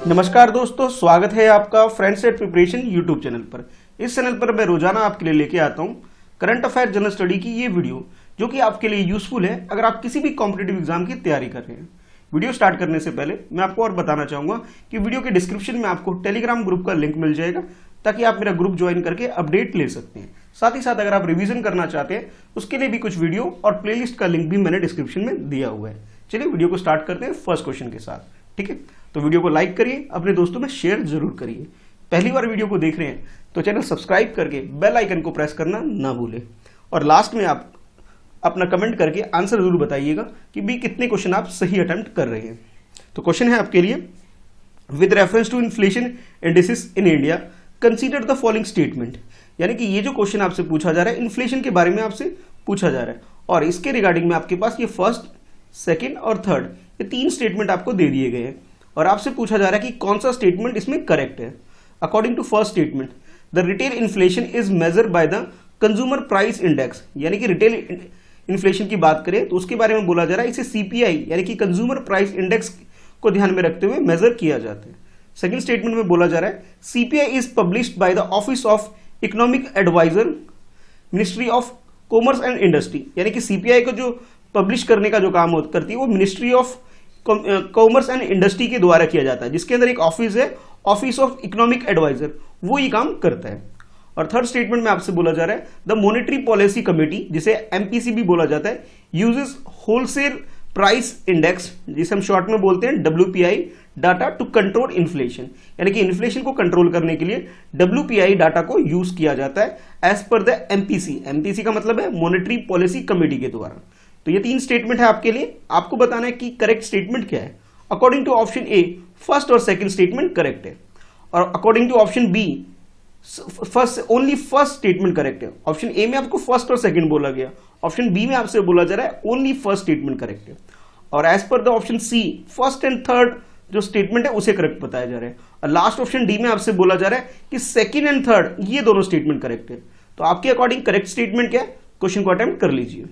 नमस्कार दोस्तों, स्वागत है आपका friends at preparation YouTube channel पर। इस चैनल पर मैं रोजाना आपके लिए लेके आता हूं करंट अफेयर जनरल स्टडी की ये वीडियो, जो कि आपके लिए यूजफुल है अगर आप किसी भी कॉम्पिटिटिव एग्जाम की तैयारी कर रहे हैं। वीडियो स्टार्ट करने से पहले मैं आपको और बताना चाहूंगा कि वीडियो के डिस्क्रिप्शन में आपको टेलीग्राम ग्रुप का लिंक मिल जाएगा, ताकि आप मेरा ग्रुप ज्वाइन करके अपडेट ले सकते हैं। साथ ही साथ अगर आप रिवीजन करना चाहते हैं उसके लिए भी कुछ वीडियो और प्लेलिस्ट का लिंक भी मैंने डिस्क्रिप्शन में दिया हुआ है। चलिए वीडियो को स्टार्ट करते हैं फर्स्ट क्वेश्चन के साथ। ठीक है, तो वीडियो को लाइक करिए, अपने दोस्तों में शेयर जरूर करिए। पहली बार वीडियो को देख रहे हैं तो चैनल सब्सक्राइब करके बेल आइकन को प्रेस करना ना भूलें, और लास्ट में आप अपना कमेंट करके आंसर जरूर बताइएगा कि भी कितने क्वेश्चन आप सही अटेम्प्ट कर रहे हैं। तो क्वेश्चन है आपके लिए, with reference to inflation indices in India consider the following statement. यानी कि ये जो क्वेश्चन आपसे पूछा जा रहा है इन्फ्लेशन के बारे में आपसे पूछा जा रहा है, और इसके रिगार्डिंग में आपके पास ये फर्स्ट, सेकंड और थर्ड ये तीन स्टेटमेंट आपको दे दिए गए हैं, और आपसे पूछा जा रहा है कि कौन सा स्टेटमेंट इसमें करेक्ट है। According to first statement, the retail inflation is measured by the consumer price index. यानी कि रिटेल इन्फ्लेशन की बात करें तो उसके बारे में बोला जा रहा है इसे सीपीआई यानी कि कंज्यूमर प्राइस इंडेक्स को ध्यान में रखते हुए मेजर किया जाता है। सेकंड स्टेटमेंट में बोला जा रहा है CPI is published by the office of economic adviser, ministry of commerce and industry. यानी कि सीपीआई को जो पब्लिश करने का जो काम करती है वो ministry of commerce and industry के द्वारा किया जाता है, जिसके अंदर एक ऑफिस है, ऑफिस ऑफ इकोनॉमिक एडवाइजर, वो ये काम करता है। और थर्ड स्टेटमेंट में आपसे बोला जा रहा है द मॉनेटरी पॉलिसी कमेटी, जिसे एमपीसी भी बोला जाता है, यूजेस होलसेल प्राइस इंडेक्स, जिसे हम शॉर्ट में बोलते हैं WPI data to control inflation. यानी कि इन्फ्लेशन को कंट्रोल करने के लिए डब्ल्यूपीआई डाटा को यूज किया जाता है as per the MPC. MPC का मतलब है मॉनेटरी पॉलिसी कमेटी के द्वारा। तो ये तीन स्टेटमेंट है आपके लिए, आपको बताना है कि करेक्ट स्टेटमेंट क्या है। According to option A first और सेकंड स्टेटमेंट करेक्ट है, और according to option B only first statement correct है। ऑप्शन ए में आपको फर्स्ट और सेकंड बोला गया, ऑप्शन बी में आपसे बोला जा रहा है ओनली फर्स्ट स्टेटमेंट करेक्ट है, और as per the option C first and third जो स्टेटमेंट है उसे करेक्ट बताया जा रहा है, और लास्ट ऑप्शन डी में आपसे बोला जा रहा है कि सेकंड एंड थर्ड ये दोनों स्टेटमेंट करेक्ट है। तो आपके अकॉर्डिंग करेक्ट स्टेटमेंट क्या है, क्वेश्चन को अटेम्प्ट कर लीजिए।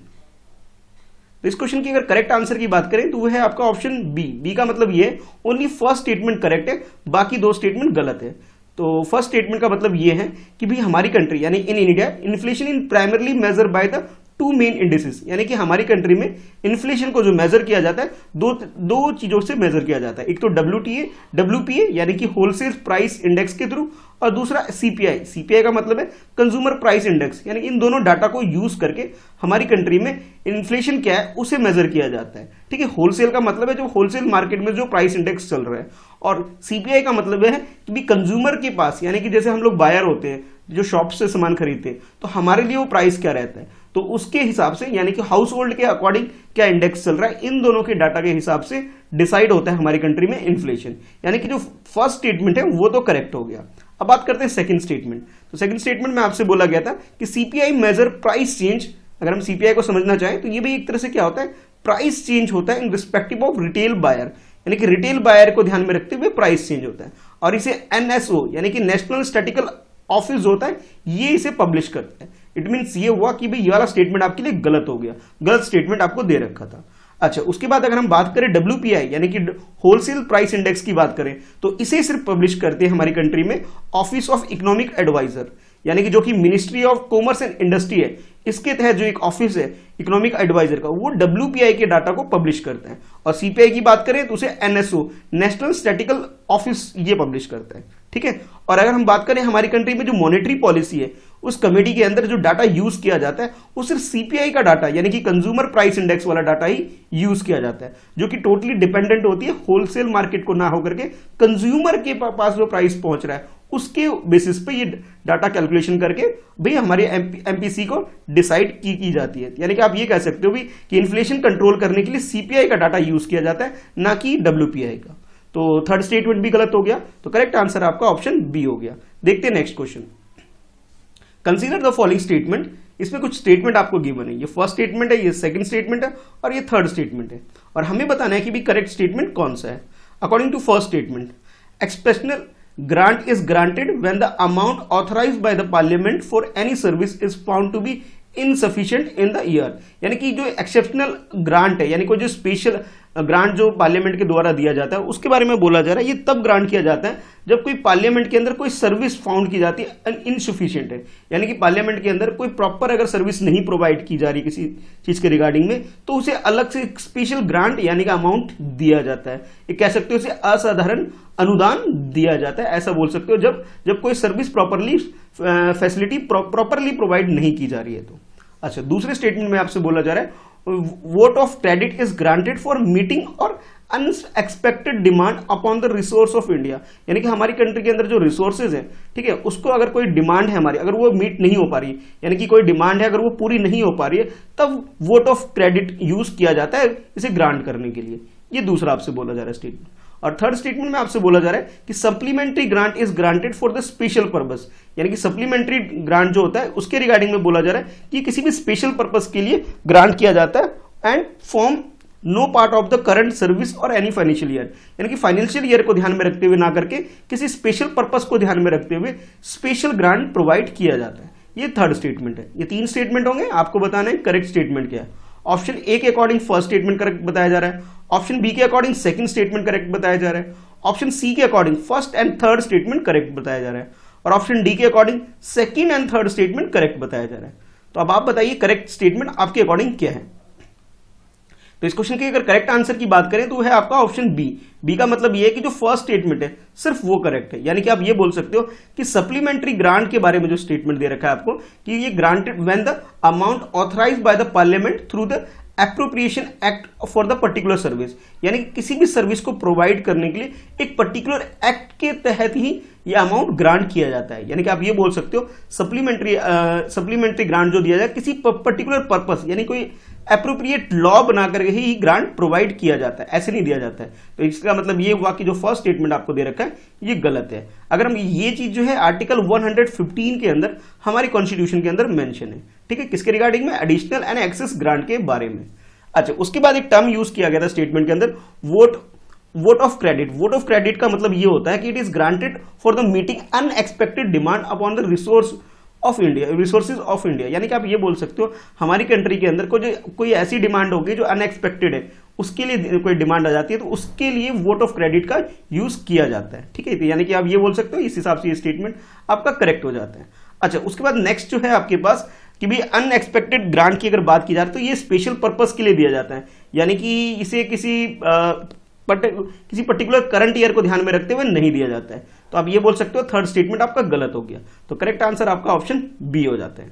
तो इस क्वेश्चन की अगर करेक्ट आंसर की बात करें तो वो है आपका ऑप्शन बी। बी का मतलब ये ओनली फर्स्ट स्टेटमेंट करेक्ट है, बाकी दो स्टेटमेंट गलत है। तो फर्स्ट स्टेटमेंट का मतलब ये है कि भी हमारी कंट्री यानी in India inflation in primarily measure by the two main indices. यानी कि हमारी कंट्री में इन्फ्लेशन को जो मेजर किया जाता है दो चीजों से मेजर किया जाता है। एक तो डब्ल्यूपीए यानी कि होलसेल प्राइस इंडेक्स के थ्रू, और दूसरा सीपीआई का मतलब है कंज्यूमर प्राइस इंडेक्स। यानी इन दोनों डाटा को यूज करके हमारी कंट्री में इन्फ्लेशन क्या है उसे मेजर किया जाता है। ठीक है, होलसेल का मतलब है जो होलसेल मार्केट में जो प्राइस इंडेक्स चल रहा है, और सीपीआई का मतलब है कि भी कंज्यूमर के पास, यानी कि जैसे हम लोग बायर होते हैं जो शॉप से सामान खरीदते हैं, तो हमारे लिए वो प्राइस क्या रहता है, तो उसके हिसाब से यानी कि हाउस होल्ड के अकॉर्डिंग क्या इंडेक्स चल रहा है, इन दोनों के डाटा के हिसाब से डिसाइड होता है हमारी कंट्री में इन्फ्लेशन। यानी कि जो फर्स्ट स्टेटमेंट है वो तो करेक्ट हो गया। अब बात करते हैं सेकंड स्टेटमेंट। तो सेकंड स्टेटमेंट में आपसे बोला गया था कि सीपीआई मेजर प्राइस चेंज। अगर हम सीपीआई को समझना चाहें तो ये भी एक तरह से क्या होता है, प्राइस चेंज होता है irrespective of retail buyer. यानी कि रिटेल बायर को ध्यान में रखते हुए प्राइस चेंज होता है, और इसे एनएसओ यानी कि नेशनल स्टैटिस्टिकल ऑफिस होता है ये इसे पब्लिश करता है। इट मीन्स ये हुआ कि भाई ये वाला स्टेटमेंट आपके लिए गलत हो गया, गलत स्टेटमेंट आपको दे रखा था। अच्छा, उसके बाद अगर हम बात करें डब्ल्यूपीआई यानी कि होलसेल प्राइस इंडेक्स की बात करें तो इसे सिर्फ पब्लिश करते हैं हमारी कंट्री में ऑफिस ऑफ इकोनॉमिक एडवाइजर, यानी कि जो कि ministry of commerce and industry है, इसके तहत जो एक ऑफिस है इकोनॉमिक एडवाइजर का, वो डब्ल्यूपीआई के डाटा को पब्लिश करता है। और सीपीआई की बात करें तो उसे एनएसओ नेशनल स्टैटिस्टिकल ऑफिस ये पब्लिश करता है। ठीक है, और अगर हम बात करें हमारी कंट्री में जो मॉनेटरी पॉलिसी है उस कमेटी के अंदर जो डाटा यूज किया जाता है वो सिर्फ सीपीआई का डाटा यानी कि कंज्यूमर प्राइस इंडेक्स वाला डाटा ही यूज किया जाता है, जो कि टोटली डिपेंडेंट होती है होलसेल मार्केट को ना होकर के कंज्यूमर के पास जो प्राइस पहुंच रहा है उसके बेसिस पे ये डाटा कैलकुलेशन करके भाई हमारे एमपीसी को डिसाइड की जाती है। यानी कि आप ये कह सकते हो भी कि इन्फ्लेशन कंट्रोल करने के लिए सीपीआई का डाटा यूज किया जाता है, ना कि डब्ल्यूपीआई का। तो थर्ड स्टेटमेंट भी गलत हो गया, तो करेक्ट आंसर आपका ऑप्शन बी हो गया। देखते हैं next question. Consider the following statement. इसमें कुछ स्टेटमेंट आपको गिवन है, ये फर्स्ट स्टेटमेंट है, ये सेकंड स्टेटमेंट है, और ये थर्ड स्टेटमेंट है, और हमें बताना है कि भी करेक्ट स्टेटमेंट कौन सा है। According to first statement, exceptional grant is granted when the amount authorized by the parliament for any service is found to be insufficient in the year. यानी कि जो एक्सेप्शनल ग्रांट है यानी कोई जो स्पेशल ग्रांट जो पार्लियामेंट के द्वारा दिया जाता है उसके बारे में बोला जा रहा है। ये तब ग्रांट किया जाता है जब कोई पार्लियामेंट के अंदर कोई सर्विस फाउंड की जाती है इनसफिशिएंट है, यानी कि पार्लियामेंट के अंदर कोई प्रॉपर अगर सर्विस नहीं प्रोवाइड की जा रही किसी चीज के रिगार्डिंग में, तो उसे अलग से स्पेशल ग्रांट यानी कि अमाउंट दिया जाता है। ये कह सकते हो इसे असाधारण अनुदान दिया जाता है, ऐसा बोल सकते हो जब कोई service properly facility properly provide नहीं की जा रही है। तो अच्छा, दूसरे स्टेटमेंट में आपसे बोला जा रहा है vote of credit is granted for meeting और unexpected demand upon the resource of India, यानी कि हमारी कंट्री के अंदर जो रिसोर्सेज है, ठीक है, उसको अगर कोई डिमांड है हमारी, अगर वो मीट नहीं हो पा रही है, यानी कि कोई डिमांड है अगर वो पूरी नहीं हो पा रही है, तब वोट ऑफ क्रेडिट यूज किया जाता है इसे ग्रांट करने के लिए। ये दूसरा आपसे बोला जा रहा है स्टेटमेंट। और थर्ड स्टेटमेंट में आपसे बोला जा रहा है कि supplementary grant is granted for the special purpose, यानी कि सप्लीमेंट्री ग्रांट जो होता है उसके रिगार्डिंग में बोला जा रहा है कि किसी भी स्पेशल पर्पस के लिए ग्रांट किया जाता है and form no part of the current service और एनी फाइनेंशियल ईयर, यानी कि फाइनेंशियल ईयर को ध्यान में रखते हुए ना करके किसी स्पेशल पर्पस को ध्यान में रखते हुए स्पेशल ग्रांट प्रोवाइड किया जाता है। ये थर्ड स्टेटमेंट है। ये 3 स्टेटमेंट होंगे, आपको बताना है करेक्ट स्टेटमेंट क्या है। ऑप्शन ए के अकॉर्डिंग फर्स्ट स्टेटमेंट करेक्ट बताया जा रहा है, ऑप्शन बी के अकॉर्डिंग सेकंड स्टेटमेंट करेक्ट बताया जा रहा है, ऑप्शन सी के according first and third statement correct बताया जा रहा है, और ऑप्शन डी के अकॉर्डिंग second and third statement correct बताया जा रहा है। तो अब आप बताइए करेक्ट स्टेटमेंट आपके अकॉर्डिंग क्या है। तो इस क्वेश्चन के अगर करेक्ट आंसर की बात करें तो वो है आपका ऑप्शन बी। बी का मतलब ये है कि जो फर्स्ट स्टेटमेंट है सिर्फ वो करेक्ट है, यानी कि आप ये बोल सकते हो कि सप्लीमेंट्री ग्रांट के बारे में जो स्टेटमेंट दे रखा है आपको कि ये granted when the amount authorised by the parliament through the appropriation act for the particular service, यानी कि किसी भी सर्विस को प्रोवाइड करने के लिए एक पर्टिकुलर एक्ट के तहत ही ये अमाउंट ग्रांट किया जाता है। यानी कि आप ये बोल सकते हो सप्लीमेंट्री ग्रांट जो दिया जाए किसी पर्टिकुलर पर्पस, यानी कोई एप्रोप्रिएट लॉ बना करके ही ग्रांट प्रोवाइड किया जाता है, ऐसे नहीं दिया जाता है। तो इसका मतलब ये हुआ कि जो फर्स्ट स्टेटमेंट आपको दे रखा है ये गलत है। अगर हम ये चीज जो है आर्टिकल 115 के अंदर हमारी कॉन्स्टिट्यूशन के अंदर मेंशन है, ठीक है, किसके रिगार्डिंग में, एडिशनल एंड एक्सेस ग्रांट के बारे में। अच्छा, उसके बाद एक टर्म यूज किया गया था स्टेटमेंट के अंदर vote of credit. Vote of credit का मतलब ये होता है कि it is granted for the meeting unexpected demand upon the resources of India, यानी कि आप ये बोल सकते हो हमारी कंट्री के अंदर कोई ऐसी डिमांड होगी जो अनएक्सपेक्टेड है, उसके लिए कोई डिमांड आ जाती है तो उसके लिए वोट ऑफ क्रेडिट का यूज किया जाता है, ठीक है। तो यानी कि आप ये बोल सकते हो, इस हिसाब से ये स्टेटमेंट आपका करेक्ट हो जाता है। अच्छा, उसके बाद नेक्स्ट जो है आपके पास कि भी अनएक्सपेक्टेड ग्रांट की अगर बात की जाए तो ये स्पेशल पर्पस के लिए दिया जाता है, यानी कि इसे किसी पर्टिकुलर करंट ईयर को ध्यान में रखते हुए नहीं दिया जाता है। तो आप ये बोल सकते हो थर्ड स्टेटमेंट आपका गलत हो गया, तो करेक्ट आंसर आपका ऑप्शन बी हो जाता है।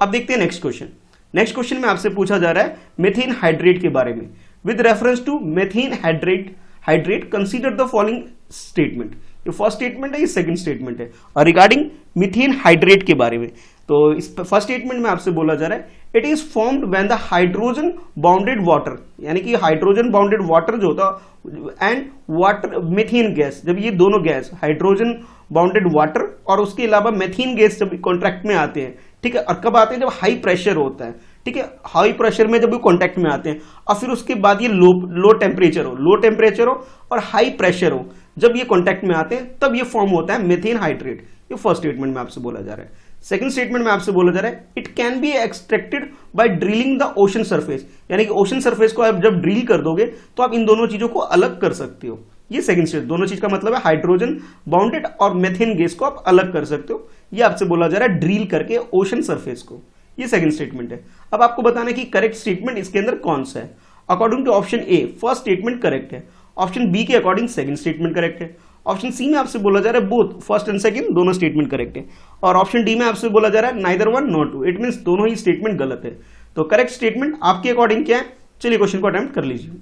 अब देखते हैं नेक्स्ट क्वेश्चन। नेक्स्ट क्वेश्चन में आपसे पूछा जा रहा है मेथिन हाइड्रेट के बारे में। With reference to methane hydrate consider the following statement. ये फर्स्ट स्टेटमेंट है, ये सेकंड स्टेटमेंट है। और रिगार्डिंग मीथेन हाइड्रेट के बारे में, तो इस फर्स्ट स्टेटमेंट में आपसे बोला जा रहा है it is formed when the hydrogen bounded water, यानी कि हाइड्रोजन बाउंडेड वाटर जो होता एंड वाटर मेथेन गैस, जब ये दोनों गैस हाइड्रोजन बाउंडेड वाटर और उसके अलावा मेथेन गैस जब कॉन्ट्रैक्ट में आते हैं, ठीक है, और कब आते हैं, जब हाई प्रेशर होता है, ठीक है, हाई प्रेशर में जब ये कॉन्टैक्ट में आते हैं और फिर उसके बाद ये लो टेम्परेचर हो और हाई प्रेशर हो, जब ये कॉन्टैक्ट में आते हैं तब ये फॉर्म होता है मेथेन हाइड्रेट। ये फर्स्ट स्टेटमेंट में आपसे बोला जा रहा है। सेकंड स्टेटमेंट में आपसे बोला जा रहा है it can be extracted bye drilling the ocean surface, यानी कि ओशन सरफेस को आप जब ड्रिल कर दोगे तो आप इन दोनों चीजों को अलग कर सकते हो। ये सेकंड स्टेट, दोनों चीज का मतलब है हाइड्रोजन बाउंडेड और मेथेन गैस को आप अलग कर सकते हो। ये आपसे बोला जा रहा है ड्रिल करके ओशन सरफेस को। ये सेकंड स्टेटमेंट है। अब आपको बताना है कि करेक्ट स्टेटमेंट इसके अंदर कौन सा है। According to option A first statement correct है, ऑप्शन बी के अकॉर्डिंग सेकंड स्टेटमेंट करेक्ट है, ऑप्शन सी में आपसे बोला जा रहा है बोथ फर्स्ट एंड सेकंड दोनों स्टेटमेंट करेक्ट है, और ऑप्शन डी में आपसे बोला जा रहा है neither one not two, it means दोनों ही स्टेटमेंट गलत है। तो करेक्ट स्टेटमेंट आपके अकॉर्डिंग क्या है, चलिए क्वेश्चन को अटेम्प्ट कर लीजिए।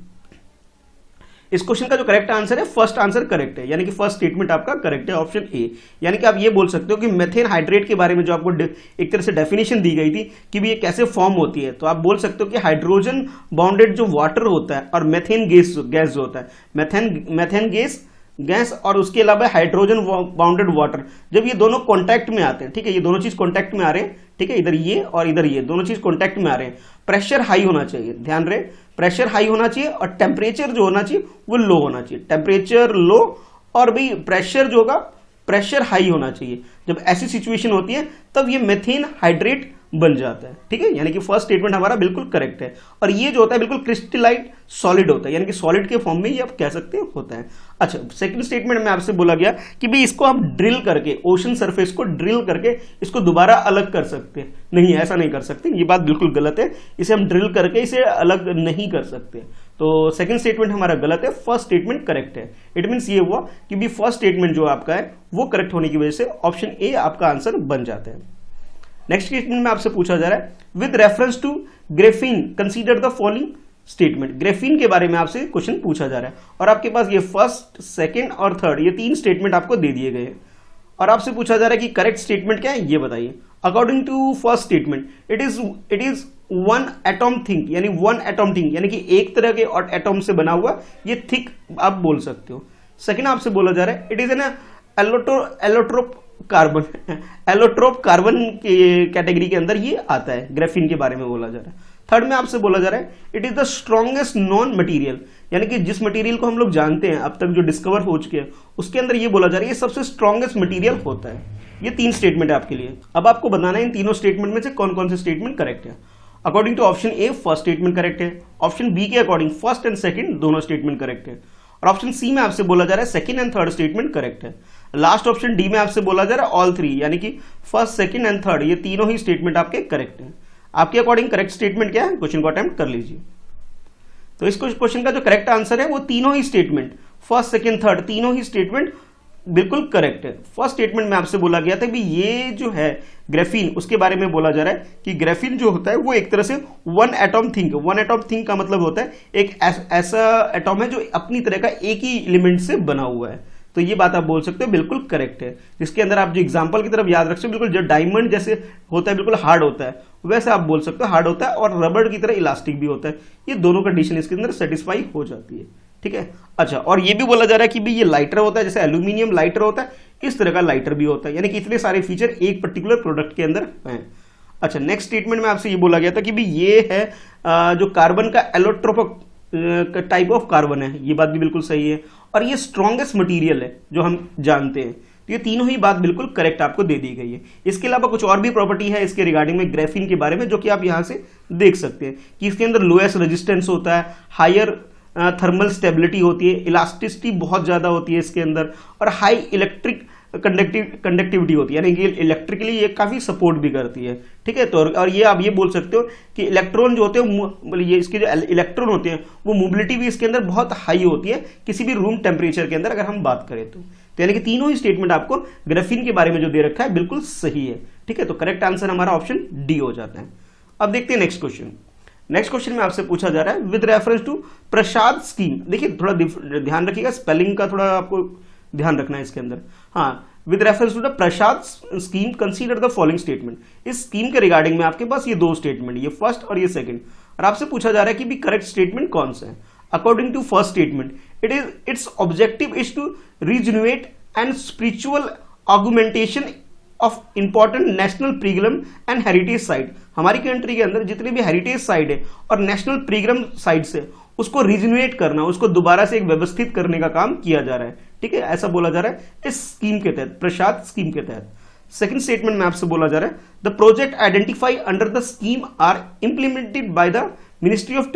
इस क्वेश्चन का जो करेक्ट आंसर है फर्स्ट आंसर करेक्ट है, यानी कि फर्स्ट स्टेटमेट आपका करेक्ट है, ऑप्शन ए। यानी कि आप ये बोल सकते हो कि मेथेन हाइड्रेट के बारे में जो आपको एक तरह से डेफिनेशन दी गई थी कि भी ये कैसे फॉर्म होती है, तो आप बोल सकते हो कि हाइड्रोजन बाउंडेड जो वाटर होता है और मेथेन गैस जो होता है, मेथेन गैस और उसके अलावा हाइड्रोजन बाउंडेड वाटर, जब ये दोनों कॉन्टैक्ट में आते हैं, ठीक है, ये दोनों चीज कॉन्टैक्ट में आ रहे हैं, ठीक है, इधर ये और इधर ये दोनों चीज कॉन्टैक्ट में आ रहे हैं, प्रेशर हाई होना चाहिए, ध्यान रहे प्रेशर हाई होना चाहिए और टेम्परेचर जो होना चाहिए वो लो होना चाहिए, टेम्परेचर लो और भाई प्रेशर जो होगा प्रेशर हाई होना चाहिए। जब ऐसी सिचुएशन होती है तब ये मेथेन हाइड्रेट बन जाता है। ठीक है, यानी कि फर्स्ट स्टेटमेंट हमारा बिल्कुल करेक्ट है। और ये जो होता है बिल्कुल क्रिस्टलाइन सॉलिड होता है, यानी कि सॉलिड के फॉर्म में ये आप कह सकते हैं होता है। अच्छा, सेकंड स्टेटमेंट में आपसे बोला गया कि भाई इसको आप ड्रिल करके, ओशन सरफेस को ड्रिल करके इसको दोबारा अलग कर सकते हैं। नहीं, ऐसा नहीं कर सकते, ये बात बिल्कुल गलत है। इसे हम ड्रिल करके इसे अलग नहीं कर सकते। तो सेकंड स्टेटमेंट हमारा गलत है, फर्स्ट स्टेटमेंट करेक्ट है। इट मीन्स ये हुआ कि भी फर्स्ट स्टेटमेंट जो आपका है वो करेक्ट होने की वजह से ऑप्शन ए आपका आंसर बन जाता है। नेक्स्ट स्टेटमेंट में आपसे पूछा जा रहा है with reference to graphene consider the following statement. Graphene के बारे में आपसे क्वेश्चन पूछा जा रहा है और आपके पास ये फर्स्ट, सेकंड और थर्ड ये तीन स्टेटमेंट आपको दे दिए गए हैं और आपसे पूछा जा रहा है कि करेक्ट स्टेटमेंट क्या है ये बताइए। According to first statement it is one atom thick, यानी वन एटॉम थिंक यानी कि एक तरह के और एटॉम से बना हुआ, ये थिक आप बोल सकते हो। सेकंड आपसे बोला जा रहा है it is an allotrope carbon, allotrope carbon के कैटेगरी के अंदर ये आता है, ग्रेफीन के बारे में बोला जा रहा है। थर्ड में आपसे बोला जा रहा है it is the strongest non material, यानी कि जिस मटेरियल को हम लोग जानते हैं अब तक जो डिस्कवर हो चुके हैं उसके अंदर ये बोला जा रहा है ये सबसे स्ट्रॉन्गेस्ट मटेरियल होता है। ये तीन स्टेटमेंट है आपके लिए। अब आपको बताना है इन तीनों स्टेटमेंट में से कौन कौन से स्टेटमेंट करेक्ट है। According to option A first statement correct है, ऑप्शन बी के अकॉर्डिंग फर्स्ट एंड सेकंड दोनों स्टेटमेंट करेक्ट है और ऑप्शन सी में आपसे बोला जा रहा है second and third statement correct है। लास्ट ऑप्शन डी में आपसे बोला जा रहा है ऑल थ्री, यानी कि फर्स्ट, सेकंड एंड थर्ड ये तीनों ही स्टेटमेंट आपके करेक्ट हैं। आपके अकॉर्डिंग करेक्ट स्टेटमेंट क्या है, क्वेश्चन को अटेम्प्ट कर लीजिए। तो इस क्वेश्चन का जो करेक्ट आंसर है वो तीनों ही स्टेटमेंट, फर्स्ट, सेकंड, थर्ड तीनों ही स्टेटमेंट बिल्कुल करेक्ट है। फर्स्ट स्टेटमेंट में आपसे बोला गया था कि ये जो है ग्रेफीन, उसके बारे में बोला जा रहा है कि ग्रेफीन जो होता है वो एक तरह से one atom think, one atom think का मतलब होता है एक ऐसा एटॉम है जो अपनी तरह का एक ही एलिमेंट से बना हुआ है। तो ये बात आप बोल सकते हो बिल्कुल करेक्ट है। जिसके अंदर आप जो एग्जांपल की तरफ याद रख सकते हो, बिल्कुल जो डायमंड जैसे होता है बिल्कुल हार्ड होता है वैसे आप बोल सकते हो हार्ड होता है और रबड़ की तरह इलास्टिक भी होता है। ये दोनों कंडीशन इसके अंदर सेटिस्फाई हो जाती है। ठीक है, अच्छा, और ये भी बोला जा रहा है कि भाई ये लाइटर होता है, जैसे एल्यूमिनियम लाइटर होता है इस तरह का लाइटर भी होता है, यानी कि इतने सारे फीचर एक पर्टिकुलर प्रोडक्ट के अंदर हैं। अच्छा, नेक्स्ट स्टेटमेंट में आपसे ये बोला गया था कि भाई ये है जो कार्बन का एलोट्रोप टाइप ऑफ कार्बन है, ये बात भी बिल्कुल सही है और ये स्ट्रॉन्गेस्ट मटेरियल है जो हम जानते हैं। तो ये तीनों ही बात बिल्कुल करेक्ट आपको दे दी गई है। इसके अलावा कुछ और भी प्रॉपर्टी है इसके रिगार्डिंग में ग्रेफीन के बारे में जो कि आप यहां से देख सकते हैं कि इसके अंदर लोएस्ट रेजिस्टेंस होता है, हायर थर्मल स्टेबिलिटी होती है, इलास्टिसिटी बहुत ज्यादा होती है इसके अंदर और हाई इलेक्ट्रिक कंडक्टिविटी होती है, यानी कि इलेक्ट्रिकली ये काफी सपोर्ट भी करती है। ठीक है, तो और ये आप ये बोल सकते हो कि इलेक्ट्रॉन जो होते हैं, ये इसके जो इलेक्ट्रॉन होते हैं वो मोबिलिटी भी इसके अंदर बहुत हाई होती है किसी भी रूम टेम्परेचर के अंदर अगर हम बात करें तो यानी कि तीनों ही स्टेटमेंट आपको ग्रेफीन के बारे में जो दे रखा है बिल्कुल सही है। ठीक है, तो करेक्ट आंसर हमारा ऑप्शन डी हो जाता है। अब देखते हैं नेक्स्ट क्वेश्चन। नेक्स्ट क्वेश्चन में आपसे पूछा जा रहा है with reference to PRASAD scheme. देखिए थोड़ा ध्यान रखिएगा, स्पेलिंग का थोड़ा आपको ध्यान रखना है इसके अंदर। हाँ, with reference to the PRASAD scheme consider the following statement. इस स्कीम के रिगार्डिंग में आपके पास ये दो स्टेटमेंट, ये फर्स्ट और ये सेकंड, और आपसे पूछा जा रहा है कि भी करेक्ट स्टेटमेंट कौन सा है। According to first statement its objective is to rejuvenate and spiritual augmentation of important national pilgrim and heritage site. हमारी कंट्री के अंदर जितने भी हेरिटेज साइट है और नेशनल प्रीग्रम साइट्स है उसको रिजुनवेट करना, उसको दोबारा से एक व्यवस्थित करने का काम किया जा रहा है। ठीक है, ऐसा बोला जा रहा है इस स्कीम के तहत, प्रसाद स्कीम के तहत। सेकंड स्टेटमेंट में आपसे बोला जा रहा है the project identify under the scheme are implemented by the ministry of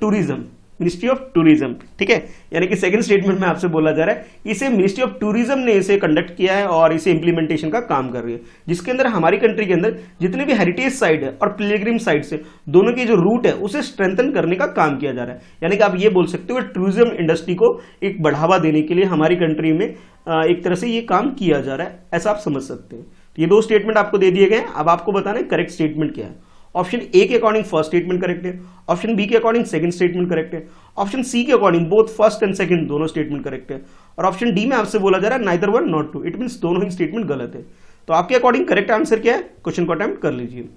tourism, ministry of tourism. ठीक है, यानी कि सेकंड स्टेटमेंट में आपसे बोला जा रहा है इसे मिनिस्ट्री ऑफ टूरिज्म ने इसे कंडक्ट किया है और इसे इंप्लीमेंटेशन का काम कर रही है, जिसके अंदर हमारी कंट्री के अंदर जितने भी हेरिटेज साइट है और पिलग्रिम साइट्स है दोनों की जो रूट है उसे स्ट्रेंथन करने का काम किया जा रहा है। यानी कि आप ये बोल सकते हो टूरिज्म इंडस्ट्री को एक बढ़ावा देने के लिए हमारी कंट्री में एक तरह से ये काम किया जा रहा है, ऐसा आप समझ सकते हैं। ये दो स्टेटमेंट आपको दे दिए गए हैं, अब आपको बताना है करेक्ट स्टेटमेंट क्या है। ऑप्शन ए के अकॉर्डिंग फर्स्ट स्टेटमेंट करेक्ट है, ऑप्शन बी के अकॉर्डिंग सेकंड स्टेटमेंट करेक्ट है, ऑप्शन सी के according both first and second दोनों स्टेटमेंट करेक्ट है, और ऑप्शन डी में आपसे बोला जा रहा है neither one not two, it means दोनों ही स्टेटमेंट गलत है। तो आपके अकॉर्डिंग करेक्ट आंसर क्या है, क्वेश्चन को अटेम्प्ट कर लीजिए।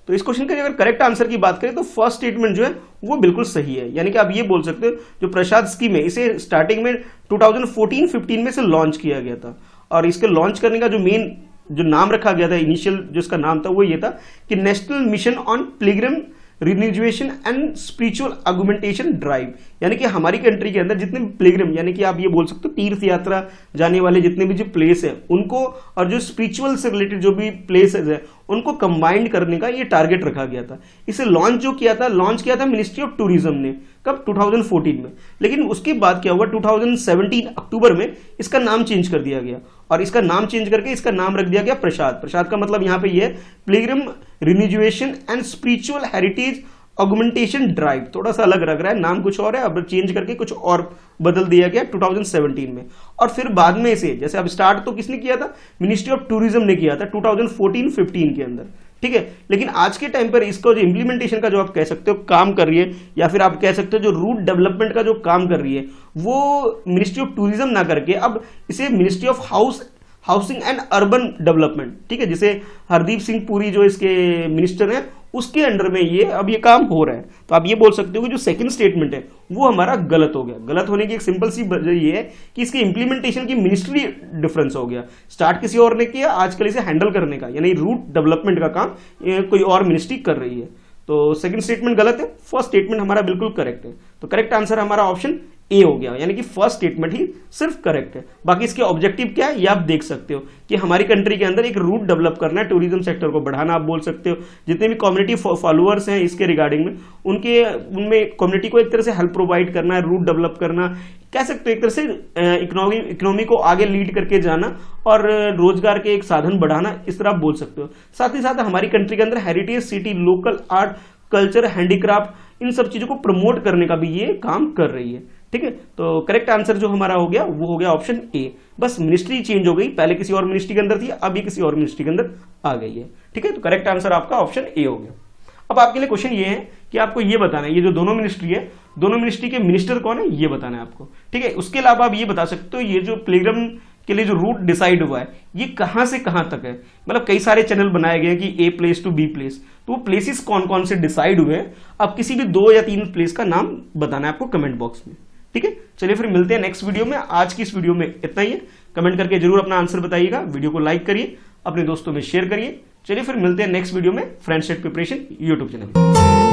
तो इस क्वेश्चन के अगर करेक्ट आंसर की बात करें तो फर्स्ट स्टेटमेंट जो है वो बिल्कुल सही है। यानी कि आप ये बोल सकते हो जो प्रसाद स्कीम है इसे स्टार्टिंग में 2014-15 में से लॉन्च किया गया था और इसके लॉन्च करने का जो मेन जो नाम रखा गया था, इनिशियल जो इसका नाम था वो ये था कि national mission on pilgrim rejuvenation and spiritual argumentation drive. यानी कि हमारी कंट्री के अंदर जितने भी पिलग्रिम, यानी कि आप ये बोल सकते हो तीर्थ यात्रा जाने वाले जितने भी जो प्लेस है उनको और जो स्पिरिचुअल से रिलेटेड जो भी प्लेसेस है उनको कंबाइंड करने का ये टारगेट रखा गया था। इसे लॉन्च किया था मिनिस्ट्री ऑफ टूरिज्म ने, कब? 2014 में। लेकिन उसके बाद क्या हुआ, 2017 अक्टूबर में इसका नाम चेंज कर दिया गया, और इसका नाम चेंज करके इसका नाम रख दिया गया प्रसाद। प्रसाद का मतलब यहाँ पे ये pilgrim rejuvenation and spiritual heritage augmentation drive. थोड़ा सा अलग लग रहा है, नाम कुछ और है, अब चेंज करके कुछ और बदल दिया गया 2017 में। और फिर बाद में इसे, जैसे अब स्टार्ट तो किसने किया था, मिनिस्ट्री ऑफ टूरिज्म ने किया था 2014-15 के अंदर, ठीक है। लेकिन आज के टाइम पर इसको जो इम्प्लीमेंटेशन का जो आप कह सकते हो काम कर रही है, या फिर आप कह सकते हो जो रूट डेवलपमेंट का जो काम कर रही है, वो मिनिस्ट्री ऑफ टूरिज्म ना करके अब इसे ministry of housing and urban development, ठीक है, जिसे हरदीप सिंह पुरी जो इसके मिनिस्टर हैं उसके अंडर में ये काम हो रहा है। तो आप ये बोल सकते हो कि जो सेकंड स्टेटमेंट है वो हमारा गलत हो गया। गलत होने की एक सिंपल सी वजह ये है कि इसके इंप्लीमेंटेशन की मिनिस्ट्री डिफरेंस हो गया। स्टार्ट किसी और ने किया, आजकल इसे हैंडल करने का यानी रूट डेवलपमेंट का काम कोई और मिनिस्ट्री कर रही है। तो सेकंड स्टेटमेंट गलत है, फर्स्ट स्टेटमेंट हमारा बिल्कुल करेक्ट है। तो करेक्ट आंसर हमारा ऑप्शन ए हो गया, यानी कि फर्स्ट स्टेटमेंट ही सिर्फ करेक्ट है। बाकी इसके ऑब्जेक्टिव क्या है ये आप देख सकते हो कि हमारी कंट्री के अंदर एक रूट डेवलप करना है, टूरिज्म सेक्टर को बढ़ाना, आप बोल सकते हो। जितने भी कम्युनिटी फॉलोअर्स हैं इसके रिगार्डिंग में, उनमें कम्युनिटी को एक तरह से हेल्प प्रोवाइड करना है, रूट डेवलप करना, कह सकते हो एक तरह से इकोनॉमी को आगे लीड करके जाना और रोजगार के एक साधन बढ़ाना, इस तरह आप बोल सकते हो। साथ ही साथ हमारी कंट्री के अंदर heritage city, local art, culture, handicraft, इन सब चीजों को प्रमोट करने का भी ये काम कर रही है, ठीक है। तो करेक्ट आंसर जो हमारा हो गया वो हो गया ऑप्शन ए। बस मिनिस्ट्री चेंज हो गई, पहले किसी और मिनिस्ट्री के अंदर थी, अब ये किसी और मिनिस्ट्री के अंदर आ गई है, ठीक है। तो करेक्ट आंसर आपका ऑप्शन ए हो गया। अब आपके लिए क्वेश्चन ये है कि आपको ये बताना है, ये जो दोनों मिनिस्ट्री है, दोनों मिनिस्ट्री के मिनिस्टर कौन है ये बताना है आपको, ठीक है। उसके अलावा आप ये बता सकते हो ये जो पिलग्रिम के लिए जो रूट डिसाइड हुआ है ये कहां से कहां तक है। मतलब कई सारे चैनल बनाए गए कि a place to be place, तो वो प्लेसेस कौन कौन से डिसाइड हुए हैं, आप किसी भी 2 या 3 प्लेस का नाम बताना है आपको कमेंट बॉक्स में, ठीक है। चलिए फिर मिलते हैं नेक्स्ट वीडियो में। आज की इस वीडियो में इतना ही है। कमेंट करके जरूर अपना आंसर बताइएगा, वीडियो को लाइक करिए, अपने दोस्तों में शेयर करिए। चलिए फिर मिलते हैं नेक्स्ट वीडियो में friends at preparation YouTube channel.